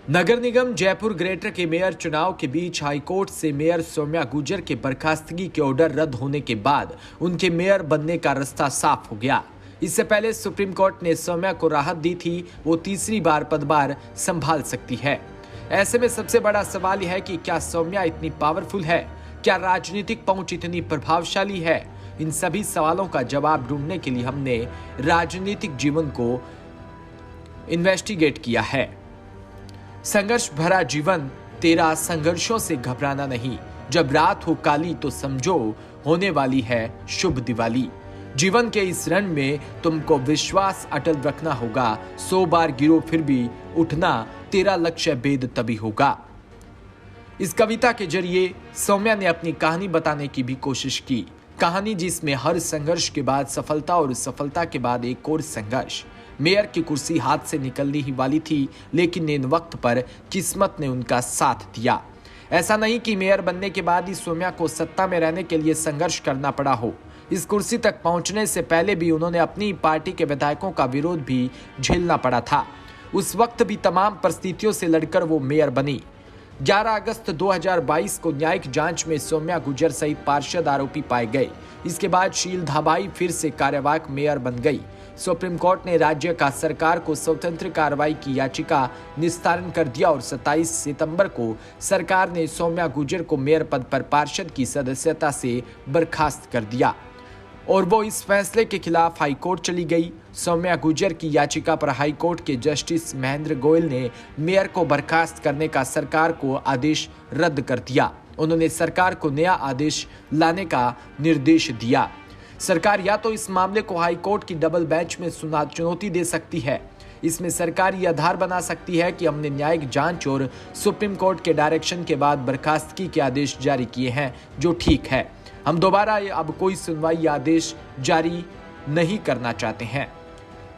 नगर निगम Jaipur greater के mayor चुनाव के बीच हाईकोर्ट से मेयर सौम्या गुर्जर के बर्खास्तगी के ऑर्डर रद्द होने के बाद उनके मेयर बनने का रास्ता साफ हो गया। इससे पहले सुप्रीम कोर्ट ने सौम्या को राहत दी थी, वो तीसरी बार पदभार संभाल सकती है। ऐसे में सबसे बड़ा सवाल यह है कि क्या सौम्या इतनी पावरफुल है, क्या राजनीतिक पहुंच इतनी प्रभावशाली है। इन सभी सवालों का जवाब ढूंढने के लिए हमने राजनीतिक जीवन को इन्वेस्टिगेट किया है। संघर्ष भरा जीवन, तेरा संघर्षों से घबराना नहीं, जब रात हो काली तो समझो होने वाली है शुभ दिवाली। जीवन के इस रण में तुमको विश्वास अटल रखना होगा, 100 बार गिरो फिर भी उठना, तेरा लक्ष्य भेद तभी होगा। इस कविता के जरिए सौम्या ने अपनी कहानी बताने की भी कोशिश की, कहानी जिसमें हर संघर्ष के बाद सफलता और सफलता के बाद एक और संघर्ष। मेयर की कुर्सी हाथ से निकलने ही वाली थी, लेकिन इन वक्त पर किस्मत ने उनका साथ दिया। ऐसा नहीं कि मेयर बनने के बाद ही सौम्या को सत्ता में रहने के लिए संघर्ष करना पड़ा हो। इस कुर्सी तक पहुंचने से पहले भी उन्होंने अपनी पार्टी के विधायकों का विरोध भी झेलना पड़ा था। उस वक्त भी तमाम परिस्थितियों से लड़कर वो मेयर बनी। 11 अगस्त 2022 को न्यायिक जांच में सौम्या गुर्जर सहित पार्षद आरोपी पाए गए। इसके बाद शील धाबाई फिर से कार्यवाहक मेयर बन गई। सुप्रीम कोर्ट ने राज्य का सरकार को स्वतंत्र कार्रवाई की याचिका निस्तारण कर दिया और 27 सितंबर को सरकार ने सौम्या गुर्जर को मेयर पद पर पार्षद की सदस्यता से बर्खास्त कर दिया और वो इस फैसले के खिलाफ हाईकोर्ट चली गई। सौम्या गुर्जर की याचिका पर हाईकोर्ट के जस्टिस महेंद्र गोयल ने मेयर को बर्खास्त करने का सरकार को आदेश रद्द कर दिया। उन्होंने सरकार को नया आदेश लाने का निर्देश दिया। सरकार या तो इस मामले को हाईकोर्ट की डबल बेंच में चुनौती दे सकती है। इसमें सरकार ये आधार बना सकती है कि हमने न्यायिक जांच और सुप्रीम कोर्ट के डायरेक्शन के बाद बर्खास्तगी के आदेश जारी किए हैं, जो ठीक है। हम दोबारा अब कोई सुनवाई या आदेश जारी नहीं करना चाहते हैं।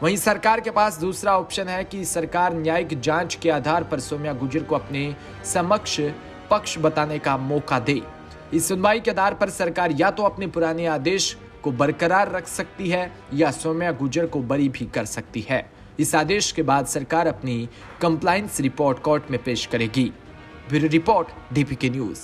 वहीं सरकार के पास दूसरा ऑप्शन है कि सरकार न्यायिक जांच के आधार पर सौम्या गुर्जर को अपने समक्ष पक्ष बताने का मौका दे। इस सुनवाई के आधार पर सरकार या तो अपने पुराने आदेश को बरकरार रख सकती है या सौम्या गुर्जर को बरी भी कर सकती है। इस आदेश के बाद सरकार अपनी कंप्लायंस रिपोर्ट कोर्ट में पेश करेगी। Bureau report, DPK news.